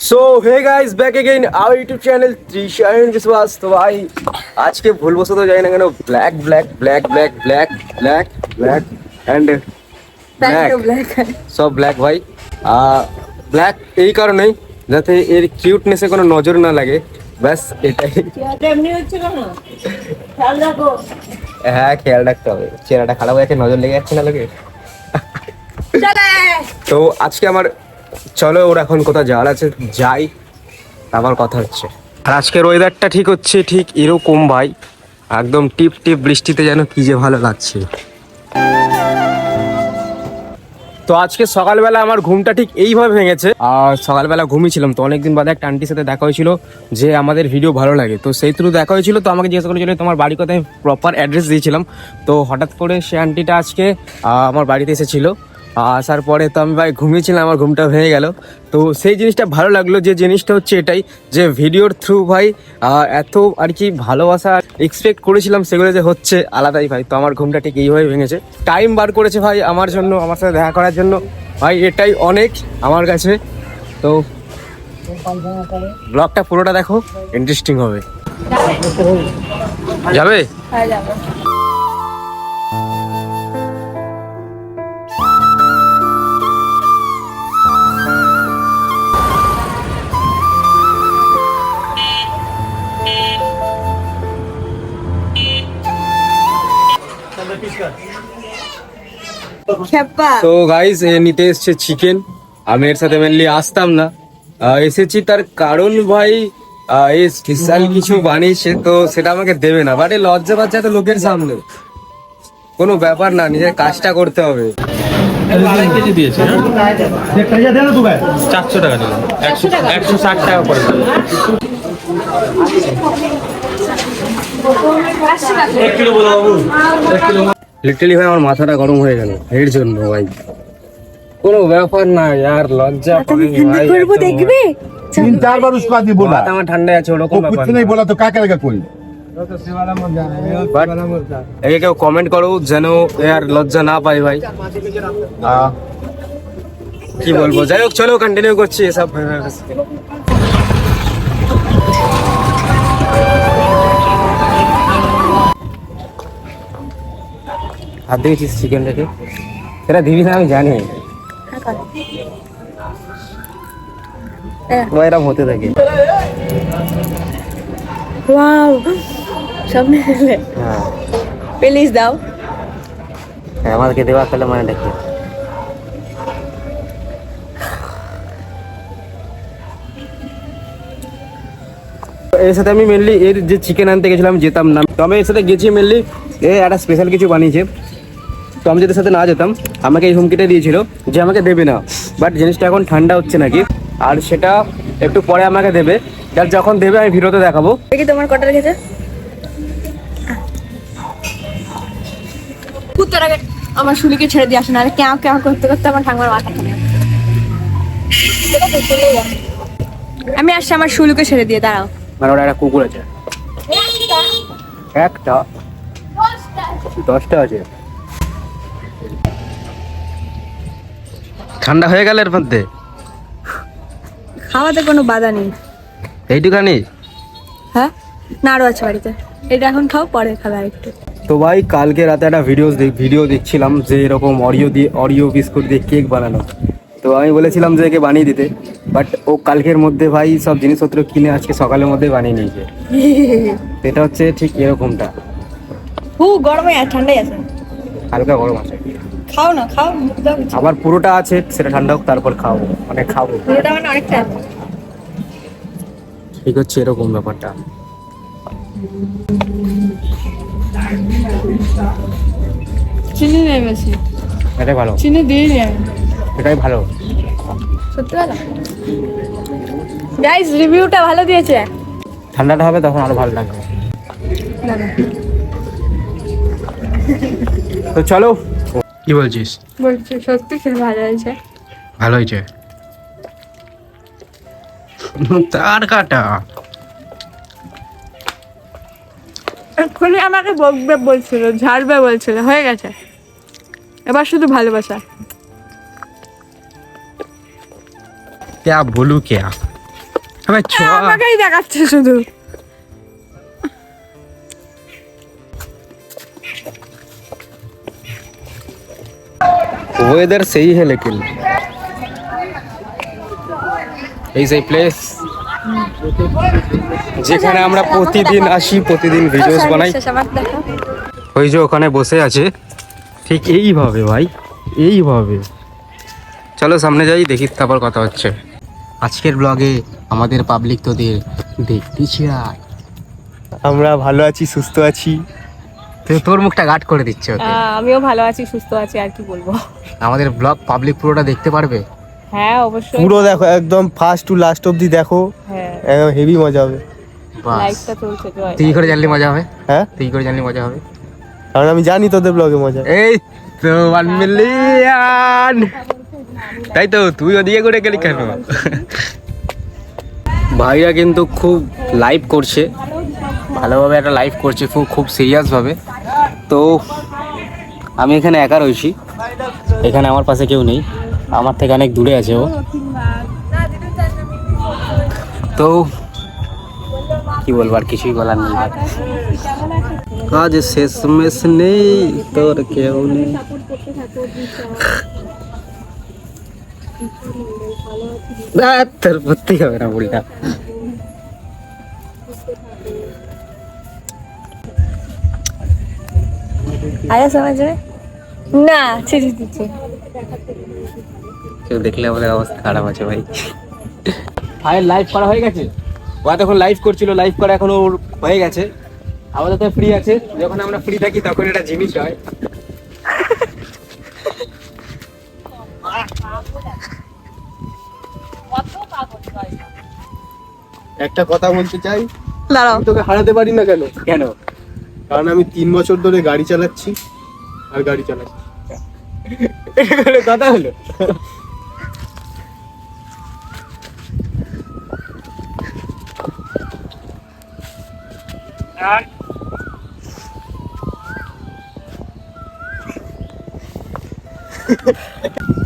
So hey guys back again our YouTube channel Trishayan Biswas. तो भाई आज के भूल बसो तो जाए ना केन black black black black black black black and black सब ब्लैक भाई ব্ল্যাক এই কারণেই যাতে এর কিউটনেসে কোনো নজর না লাগে, ব্যাস এটাই। হ্যাঁ খেয়াল রাখতে হবে, চেহারাটা খারাপ হয়ে যাচ্ছে, নজর লেগে যাচ্ছে না লোকে। তো আজকে আমার চলো ওর এখন কোথাও যাওয়ার আছে, যাই আবার কথা হচ্ছে। আর আজকের ওয়েদারটা ঠিক হচ্ছে ঠিক এরকম ভাই, একদম টিপ টিপ বৃষ্টিতে যেন কি যে ভালো লাগছে। তো আজকে সকালবেলা আমার ঘুমটা ঠিক এইভাবে ভেঙেছে। আর সকালবেলা ঘুমিয়েছিলাম, তো অনেকদিন বাদে একটা আন্টির সাথে দেখা হয়েছিল যে আমাদের ভিডিও ভালো লাগে, তো সেই থ্রু দেখা হয়েছিল। তো আমাকে জিজ্ঞাসা করেছিল তোমার বাড়ি কোথায়, আমি প্রপার অ্যাড্রেস দিয়েছিলাম। তো হঠাৎ করে সে আন্টিটা আজকে আমার বাড়িতে এসেছিলো। আসার পরে তো আমি ভাই ঘুমিয়েছিলাম, আমার ঘুমটা ভেঙে গেল। তো সেই জিনিসটা ভালো লাগলো, যে জিনিসটা হচ্ছে এটাই যে ভিডিওর থ্রু ভাই এত আর কি ভালোবাসা এক্সপেক্ট করেছিলাম, সেগুলো যে হচ্ছে আলাদাই ভাই। তো আমার ঘুমটা ঠিক এইভাবে ভেঙেছে। টাইম বার করেছে ভাই আমার জন্য, আমার সাথে দেখা করার জন্য ভাই, এটাই অনেক আমার কাছে। তো ব্লগটা পুরোটা দেখো, ইন্টারেস্টিং হবে। যাবে? হ্যাঁ যাবে। তো গাইস নিতে এসছে চিকেন। আমি এর সাথে মেনলি আসতাম না, এসেছি তার কারণ ভাই এই স্পেশাল কিছু বানিয়েছে, তো সেটা আমাকে দেবে না। বাট লজ্জা পাচ্ছে এত লোকের সামনে, কোনো ব্যাপার না, নিজের কাজটা করতে হবে। 400 টাকা নিল, 160 টাকা করে। লিটারালি ভাই আমার মাথাটা গরম হয়ে গেল এর জন্য ভাই। কোনো ব্যাপার না यार, লজ্জা পাই ভাই। করবো দেখবে 3-4 बार उसको आदमी बोला, মাথা আমার ঠান্ডা আছে, ওরকম वो ব্যাপার कुछ नहीं बोला तो क्या करेगा कोई। একে কেউ কমেন্ট করো যেন यार লজ্জা না পাই ভাই। কি বলবো, যাই হোক চলো কন্টিনিউ করছি এসব। হাত দিয়েছিস চিকেনটাকে, সেটা দিবি না আমি জানি, এরকম হতে থাকে। ওয়াও সামনে এলে হ্যাঁ প্লিজ দাও। আমাদেরকে দেওয়া তাহলে মানে দেখি। এর সাথে আমি মেনলি এর যে চিকেন আনতে গেছিলাম যেতাম না, তো আমি এর সাথে গেছি মেনলি এ একটা স্পেশাল কিছু বানিয়েছে। তো আমি যদি সাথে না যেতাম আমাকে এই হুমকিটা দিয়েছিল যে আমাকে দেবে না, বাট জিনিসটা এখন ঠান্ডা হচ্ছে নাকি, আর সেটা একটু পরে আমাকে দেবে। যার যখন দেবে আমি ভিডিওতে দেখাবো। দেখি তোমার কটা রেখেছে। কুত্তার আগে আমার শুলিকে ছেড়ে দিয়ে আসে না, কেউ কেউ করতে করতে আমার ঠাঙ্গার মাথা খাবে। আমি আসছি, আমার শুলুকে ছেড়ে দিয়ে দাঁড়াও। মানে ওটা একটা কুকুর আছে, একটা 10টা আছে। ঠান্ডা হয়ে গেল এর মধ্যে, খাওয়াতে কোনো বাধা নেই। এইটুখানি? হ্যাঁ না আরো আছে বাড়িতে, এটা এখন খাও, পরে খাবে আরেকটু। তো ভাই কালকে রাতে একটা ভিডিও দেখছিলাম যে এরকম অরিও বিস্কুট দিয়ে কেক বানানো। তো আমি বলেছিলাম যে একে বানিয়ে দিতে, বাট ও কালকের মধ্যে ভাই সব জিনিসপত্র কিনে আজকে সকালের মধ্যে বানিয়ে নিয়েছে। এটা হচ্ছে ঠিক এরকমটা, গরমে আর ঠান্ডাই আছে, হালকা গরম আছে। খাও না, খাও, আবার পুরোটা আছে, সেটা ঠান্ডা হোক তারপর খাবো, মানে খাবো পুরোটা মানে অনেকটা আছে। ঠিক হচ্ছে এরকম ব্যাপারটা। চিনি নেই বেশি, এটাই ভালো, চিনি দিয়ে নেই, এটাই ভালো, সত্যি ভালো। গাইস রিভিউটা ভালো দিয়েছে। ঠান্ডাটা হবে তখন আরো ভালো লাগবে। তো চলো, কি বলছিস? বলছি সত্যি খেয়ে ভালো হয়েছে। ভালো হয়েছে তার কাটা। এক্ষুনি আমাকে বকবে বলছিল, ঝাড়বে বলছিল, হয়ে গেছে, এবার শুধু ভালোবাসা। क्या बोलूं क्या। আবে চ আমাকেই দেখাচ্ছে শুধু। वेदर सही है लेकिन এই সেই প্লেস যেখানে আমরা প্রতিদিন আসি, প্রতিদিন ভিডিওস বানাই। ওই যে ওখানে বসে আছে ঠিক এইভাবে ভাই, এইভাবে। চলো সামনে যাই, দেখি তারপর কথা হচ্ছে। আজকের ব্লগে আমাদের পাবলিক তোদের দেখতেছি আর আমরা ভালো আছি, সুস্থ আছি। তোর মুখটা গাট করে দিচ্ছে ওকে। আমিও ভালো আছি, সুস্থ আছি, আর কি বলবো। আমাদের ব্লগ পাবলিক পুরোটা দেখতে পারবে। হ্যাঁ অবশ্যই, পুরো দেখো, একদম ফার্স্ট টু লাস্ট অবধি দেখো, হ্যাঁ একদম হেভি মজা হবে। বাস। লাইভটা চলছে জয়। তুই কি করে জানলি মজা হবে? হ্যাঁ, তুই কি করে জানলি মজা হবে? কারণ আমি জানি তোদের ব্লগে মজা। এই তো 1 মিলিয়ন। তাই তো, তুই ওদিকে করে গেলি কেন? ভাইরা কিন্তু খুব লাইভ করছে, ভালোভাবে একটা লাইভ করছে, খুব সিরিয়াস ভাবে। তো আমি এখানে একা রয়েছি, এখানে আমার পাশে কেউ নেই, আমার থেকে অনেক দূরে আছে ও। তো কি বলবো, আর কিছুই বলার নেই। কাজ শেষ মেশ নেই, তোর কেউ নেই। তোর ভর্তি হবে না বলটা। আরে समझ में না, ছিড়ি দিচ্ছে। কেউ দেখলে আমাদের অবস্থা খারাপ আছে ভাই। ভাইয়ের লাইভ করা হয়ে গেছে, ও তখন লাইভ করছিল, লাইভ করা এখন ওর হয়ে গেছে। আমাদের তো ফ্রি আছে, যখন আমরা ফ্রি থাকি তখন এটা জিনিস হয়। একটা কথা বলতে চাই, দাঁড়াও, আমি তোকে হারাতে পারি না। কেন? কেন? কারণ আমি 3 বছর ধরে গাড়ি চালাচ্ছি আর গাড়ি চালাচ্ছি। এটা কথা হলো?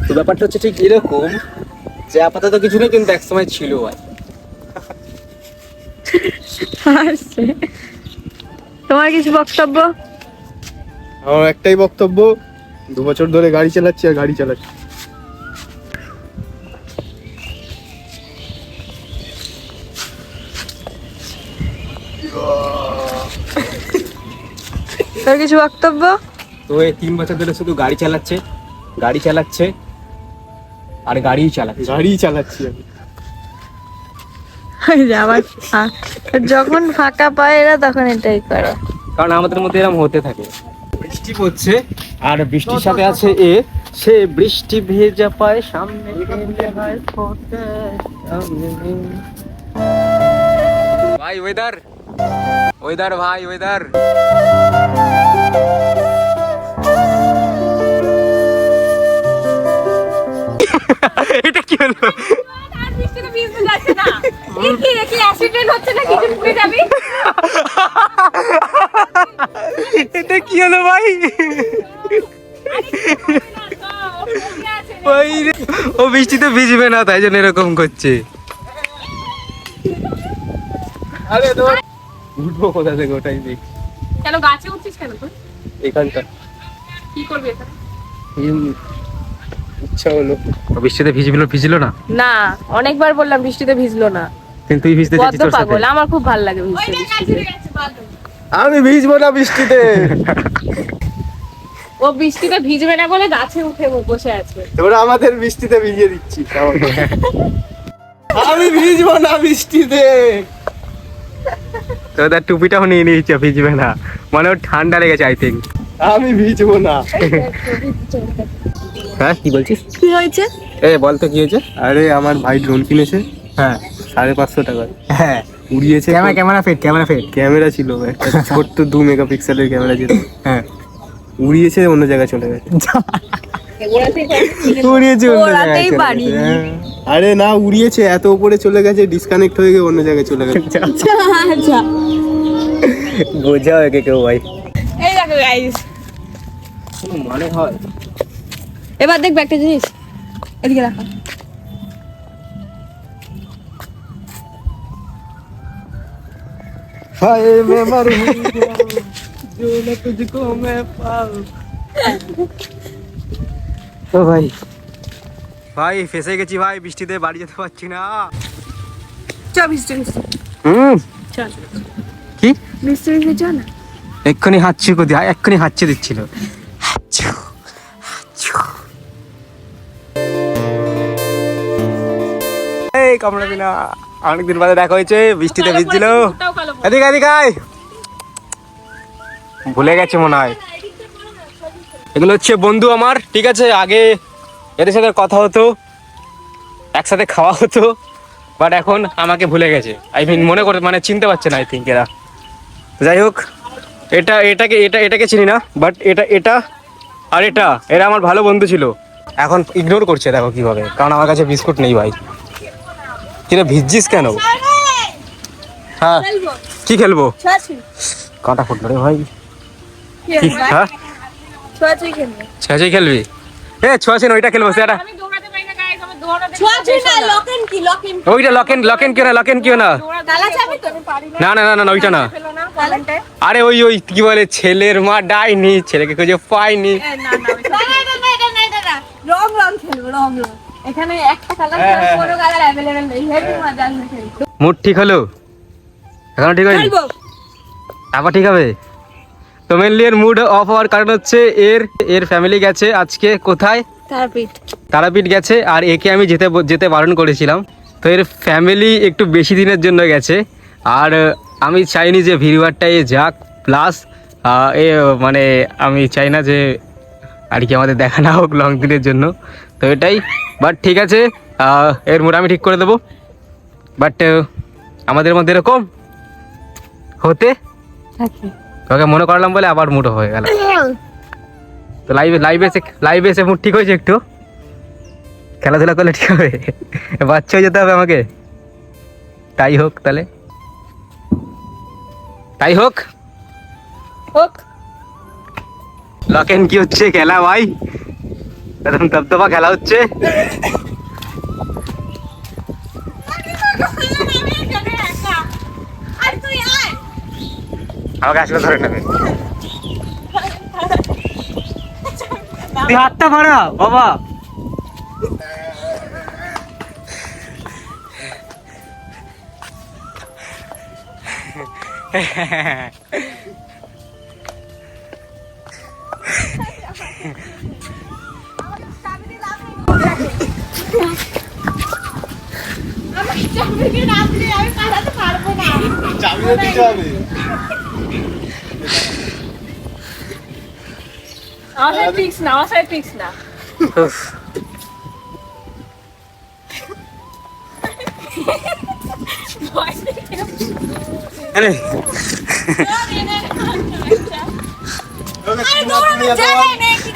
তো ব্যাপারটা হচ্ছে ঠিক এরকম যে আপাতত কিছু নেই, কিন্তু একসময় ছিল ভাই। আসছে। তোমার কিছু বক্তব্য? আমার একটাই বক্তব্য, 2 বছর ধরে গাড়ি চালাচ্ছি আর গাড়ি চালাচ্ছি। তোর কিছু বক্তব্য? তো এই 3 বছর ধরে শুধু গাড়ি চালাচ্ছে, গাড়ি চালাচ্ছে আর গাড়িই চালাচ্ছে। গাড়ি চালাচ্ছি আমি। ওই যে আবার যখন ফাঁকা পায় এরা তখন এটাই করে। কারণ আমাদের মধ্যে এরকম হতে থাকে। বৃষ্টি পড়ছে আর বৃষ্টির সাথে আছে এ, সে বৃষ্টি ভেজা পায় সামনে ভাই। ওয়েদার ওয়েদার ভাই, ওয়েদার। এটা কি হলো? এটা কি হলো ভাই? ও বৃষ্টিতে ভিজবে না তাই জন্য এরকম করছে। আরে তো উঠবো কোথা থেকে, ওটাই দেখ। কেন গাছে উঠছিস কেন তুই? এখানটা কি করবি এখানে? ইচ্ছা হলো। বৃষ্টিতে ভিজলো না। না, অনেকবার বললাম বৃষ্টিতে ভিজলো না। কিন্তু তুই ভিজতে বড্ড পাগল, আমার খুব ভালো লাগে বৃষ্টিতে। আমি ভিজবো না বৃষ্টিতে। ও বৃষ্টিতে ভিজবে না বলে গাছে উঠে বসে আছে। তোরা আমাদের বৃষ্টিতে ভিজিয়ে দিচ্ছিস। আমি ভিজবো না বৃষ্টিতে। তো তার টুপিটাও নিয়ে নিয়েছে, ভিজবে না মানে ওর ঠান্ডা লেগেছে আই থিঙ্ক। আমি ভিজবো না। হ্যাঁ কি বলছিস? কি হয়েছে? এ বল তো কি হয়েছে? আরে আমার ভাই ড্রোন কিনেছে হ্যাঁ 550 টাকায়, হ্যাঁ, উড়িয়েছে। ক্যামেরা ফিট ক্যামেরা ছিল একটা ছোট্ট 2 মেগাপিক্সেলের ক্যামেরা ছিল, হ্যাঁ, উড়িয়েছে অন্য জায়গায় চলে গেছে। উড়িয়েছে অন্য জায়গায় ওড়াতেই চলে পারি। গেছে। হ্যাঁ। আরে না, উড়িয়েছে এত উপরে চলে গেছে, ডিসকানেক্ট হয়ে গিয়ে অন্য জায়গায় চলে গেছে। আচ্ছা, বোঝাও একে কেউ ভাই, এই দেখো গাইস, মানে হয়। এবার দেখবে একটা জিনিস, এদিকে রাখো। हाय मैं मर गया जो न तुझको मैं पाऊं। ও ভাই ভাই ফেসে গেছি ভাই, বৃষ্টিতে বাড়ি যেতে পারছি না। চ বৃষ্টি বৃষ্টি চল কি বৃষ্টি বৃষ্টি চল না। এক্ষুনি হাঁচি করে দিয়া, এক্ষুনি হাঁচি দিচ্ছিল। হাঁচু, হাঁচু। এই কামড়াবি না, অনেকদিন বাদে দেখা হয়েছে, বৃষ্টিতে ভিজছিল। এদিকে এদিকে আয়। ভুলে গেছে মনে হয়। এগুলো হচ্ছে বন্ধু আমার, ঠিক আছে। আগে এদের সাথে কথা হতো, একসাথে খাওয়া হতো, বাট এখন আমাকে ভুলে গেছে। আই মিন মনে করে মানে চিনতে পারছে না আই থিঙ্ক এরা। যাই হোক, এটাকে চিনি না, বাট এটা আর এরা আমার ভালো বন্ধু ছিল। এখন ইগনোর করছে, দেখো কিভাবে, কারণ আমার কাছে বিস্কুট নেই ভাই। কিরে ভিজছিস কেন? হ্যাঁ কি খেলবো? কাঁটা ফুটলো রে ভাই। কি হ্যাঁ ছোঁয়াছুঁই খেলবি? ছোঁয়াছুঁই ওইটা খেলবো, সেটা ওইটা লকেন কেউ না। না না না না ওইটা না। আরে ওই কি বলে, ছেলের মা ডাইনি, ছেলেকে খুঁজে পাইনি। মুড ঠিক হলো? এখনো ঠিক হয়নি? আবার ঠিক হবে তো। মেনলি এর মুড অফ হওয়ার কারণ হচ্ছে এর ফ্যামিলি গেছে আজকে কোথায়? তারাপীঠ গেছে। আর একে আমি যেতে বারণ করেছিলাম। তো এর ফ্যামিলি একটু বেশি দিনের জন্য গেছে, আর আমি চাইনি যে ভিডিওটা এ যাক। প্লাস মানে আমি চাই না যে আর কি আমাদের দেখা না হোক লং দিনের জন্য। তো এটাই, বাট ঠিক আছে, এর মুড আমি ঠিক করে দেবো। বাট আমাদের মধ্যে এরকম হতে তোকে মনে করলাম বলে আবার মুড হয়ে গেল। তো লাইভে এসে মুড ঠিক হয়েছে একটু। খেলাধুলা করলে ঠিক হবে? বাচ্চা হয়ে যেতে হবে আমাকে? তাই হোক তাহলে, তাই হোক। লকেন কি হচ্ছে খেলা ভাই? এরকম দবদবা খেলা হচ্ছে। আমাকে আসলে ধরে নেবে। তুই হাতটা মারা বাবা।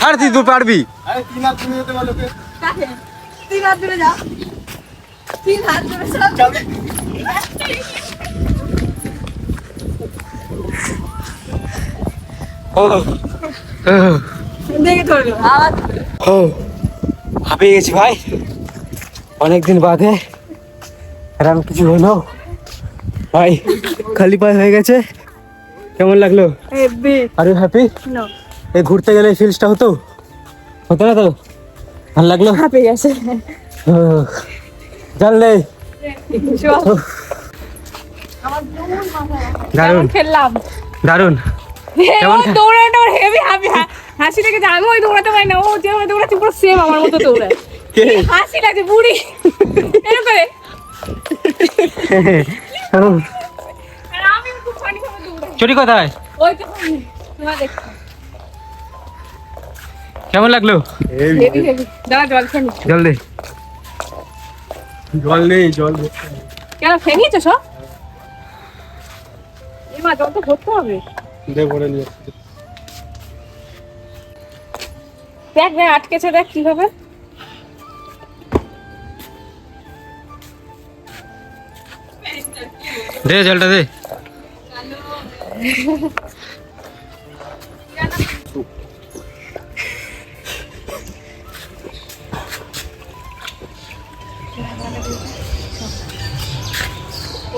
আর তুই তো পারবি। হাঁপিয়ে গেছি ভাই, অনেকদিন বাদে এরকম কিছু হলো ভাই। খালি পায়ে হয়ে গেছে। কেমন লাগলো? Are you happy? এই ঘুরতে গেলে ফিলসটা হতো না তো? ভালো লাগলো? হাঁপিয়ে গেছে। জল নেই। দারুন খেললাম, দারুন। দৌড়ানোটা হেভি হাসি লেগেছে। আমি ওই দৌড়াতে পারি না, ও যেভাবে দৌড়াচ্ছে পুরো সেম আমার মতো দৌড়ায়। হাসি লাগছে বুড়ি এরকম করে। আর আমি খুব ফানি ভাবে দৌড়াই। চুরি কোথায়? ওই তো তোমার দেখো কেমন লাগলো? হেভি দাঁড়া জল খেয়ে নি। জল দে। জল নেই, জল দে। কেন খেয়ে নিয়েছো সব? এই মা জল তো ভরতে হবে। দে ভরে নিয়ে। দেখ আটকেছে, দেখ কিভাবে। দে জলটা দে।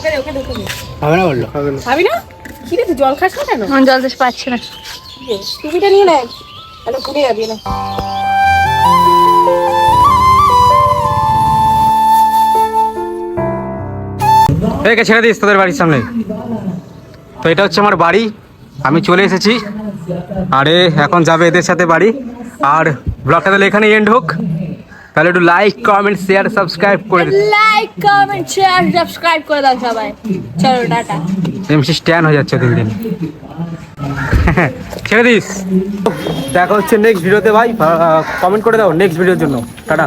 ওকে দে, ওকে দে, ওকে দে। হবে না বললো হবে না। খাবি না? কি রে তুই জল খাস না কেন? আমি জল দিতে পারছি না। টুপিটা নিয়ে নে, তাহলে ভুলে যাবি না। একে ছেড়ে দিস তোদের বাড়ির সামনে। তো এটা হচ্ছে আমার বাড়ি, আমি চলে এসেছি। আরে এখন যাবে এদের সাথে বাড়ি। আর ব্লগটা তাহলে এখানে এন্ড হোক। তাহলে একটু লাইক কমেন্ট শেয়ার সাবস্ক্রাইব করে দিন। লাইক কমেন্ট শেয়ার সাবস্ক্রাইব করে দাও সবাই। চলো টাটা। এমসি স্ট্যান্ড হয়ে যাচ্ছে দিন দিন। ছেড়ে দিস। দেখা হচ্ছে নেক্সট ভিডিওতে ভাই, কমেন্ট করে দাও নেক্সট ভিডিওর জন্য। টাটা।